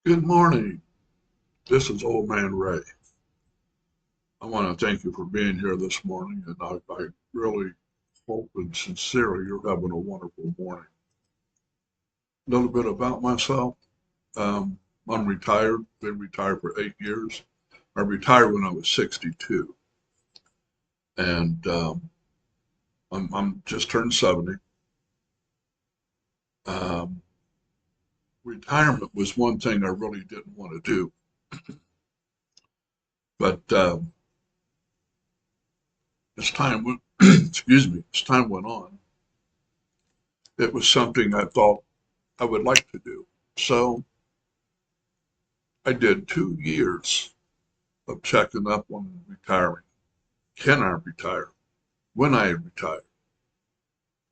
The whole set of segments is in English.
Good morning. This is Old Man Ray. I want to thank you for being here this morning, and I really hope and sincerely you're having a wonderful morning. A little bit about myself. Um, I'm retired, been retired for 8 years. I retired when I was 62, and I'm just turned 70. Um, Retirement was one thing I really didn't want to do, but as time went, excuse me, as time went on, it was something I thought I would like to do. So I did 2 years of checking up on retiring. Can I retire? When I retire?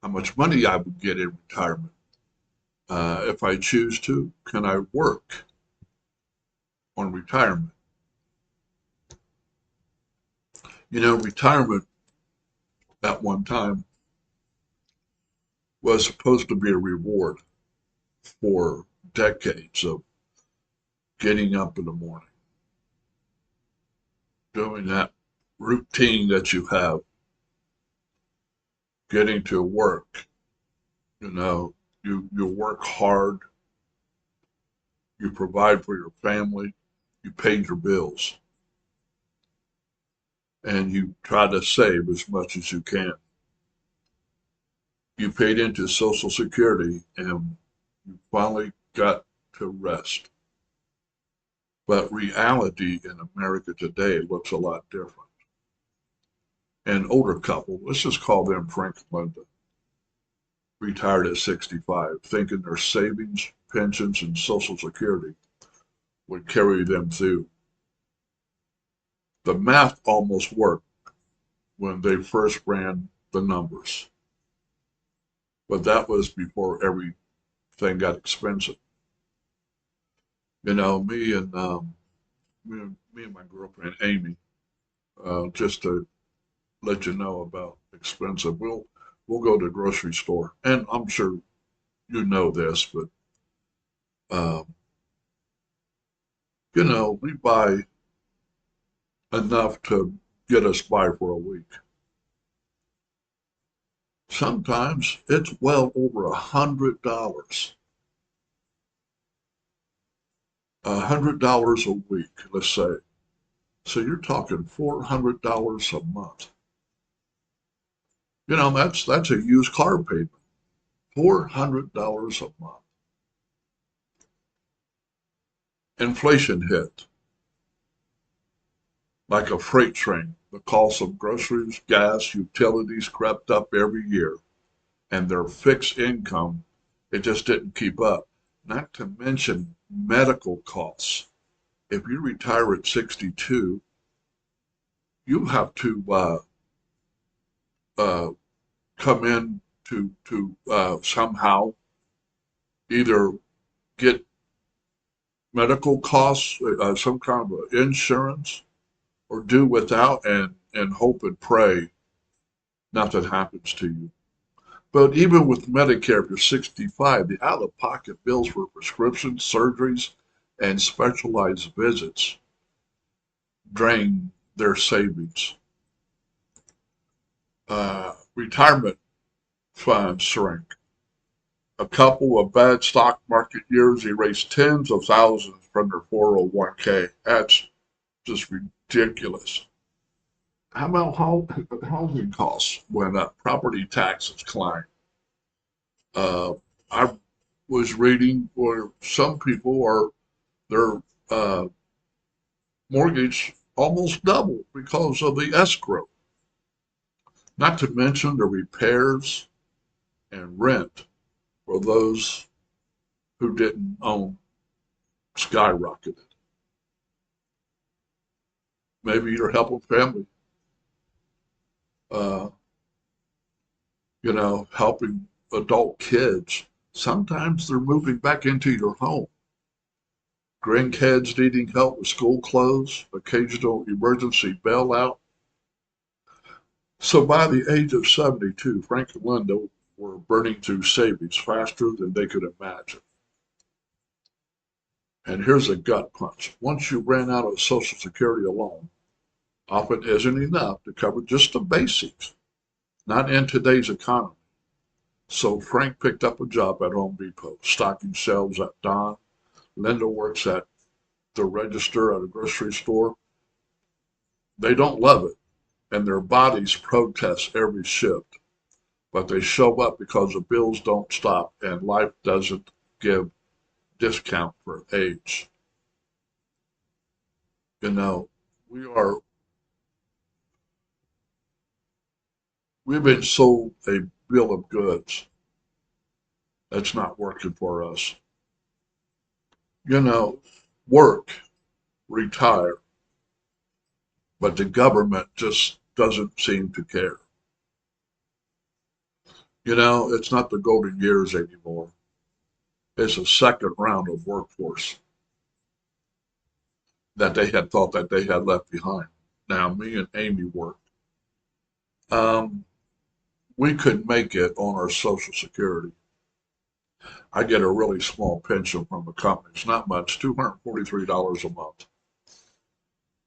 How much money I would get in retirement? If I choose to, can I work on retirement? Retirement at one time was supposed to be a reward for decades of getting up in the morning, doing that routine that you have, getting to work. You know, you work hard, you provide for your family, you pay your bills, and you try to save as much as you can. You paid into Social Security and you finally got to rest. But reality in America today looks a lot different. An older couple, let's just call them Frank and Linda, retired at 65, thinking their savings, pensions, and Social Security would carry them through. The math almost worked when they first ran the numbers, but that was before everything got expensive. Me and my girlfriend Amy, just to let you know about expensive. We'll go to the grocery store, and I'm sure you know this, but um, we buy enough to get us by for a week. Sometimes it's well over $100, $100 a week, let's say. So you're talking $400 a month. That's a used car payment. $400 a month. Inflation hit like a freight train. The cost of groceries, gas, utilities crept up every year, and their fixed income, it just didn't keep up. Not to mention medical costs. If you retire at 62, you have to uh, come in to somehow either get medical costs, some kind of insurance, or do without and hope and pray nothing happens to you. But even with Medicare for 65, the out of pocket bills for prescriptions, surgeries, and specialized visits drain their savings. Retirement funds shrink. A couple of bad stock market years erased tens of thousands from their 401k. That's just ridiculous. How about housing costs went up? Property taxes climbed. I was reading where some people are their uh, mortgage almost doubled because of the escrow. Not to mention the repairs and rent for those who didn't own skyrocketed. Maybe you're helping family, uh, helping adult kids. Sometimes they're moving back into your home. Grandkids needing help with school clothes, occasional emergency bailout. So by the age of 72, Frank and Linda were burning through savings faster than they could imagine. And here's a gut punch. Once you ran out of Social Security alone, often isn't enough to cover just the basics, not in today's economy. So Frank picked up a job at Home Depot, stocking shelves at Don. Linda works at the register at a grocery store. They don't love it, and their bodies protest every shift, but they show up because the bills don't stop and life doesn't give discount for age. You know, we are we've been sold a bill of goods that's not working for us. You know, work, retire, but the government just doesn't seem to care. You know, it's not the golden years anymore. It's a second round of workforce that they had thought that they had left behind. Now, me and Amy worked. Um, we could make it on our Social Security. I get a really small pension from the company. It's not much, $243 a month.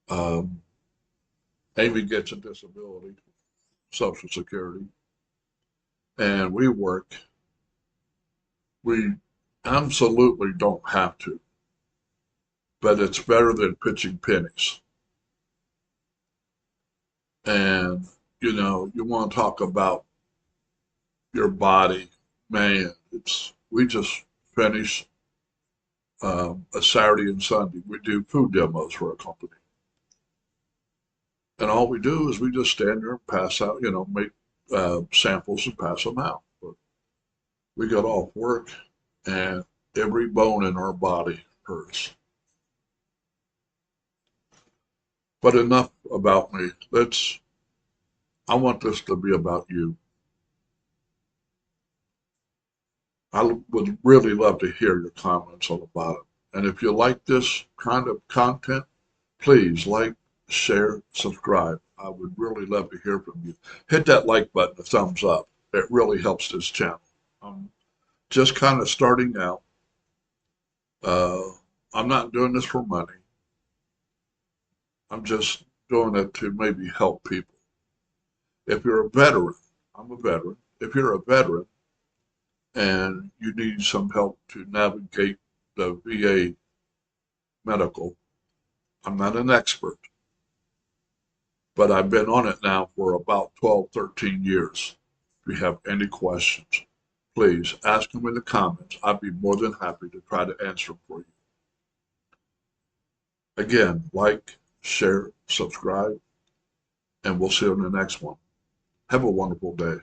Um, Amy gets a disability, Social Security, and we work. We absolutely don't have to, but it's better than pitching pennies. And, you know, you want to talk about your body, man, we just finished a Saturday and Sunday. We do food demos for a company. And all we do is we just stand there and pass out, you know, make samples and pass them out. But we got off work and every bone in our body hurts. But enough about me. I want this to be about you. I would really love to hear your comments on the bottom. And if you like this kind of content, please like, share, subscribe. I would really love to hear from you. Hit that like button, a thumbs up. It really helps this channel. I'm just kind of starting out. Uh, I'm not doing this for money. I'm just doing it to maybe help people. If you're a veteran, I'm a veteran. If you're a veteran and you need some help to navigate the VA medical, I'm not an expert, but I've been on it now for about 12, 13 years. If you have any questions, please ask them in the comments. I'd be more than happy to try to answer them for you. Again, like, share, subscribe, and we'll see you in the next one. Have a wonderful day.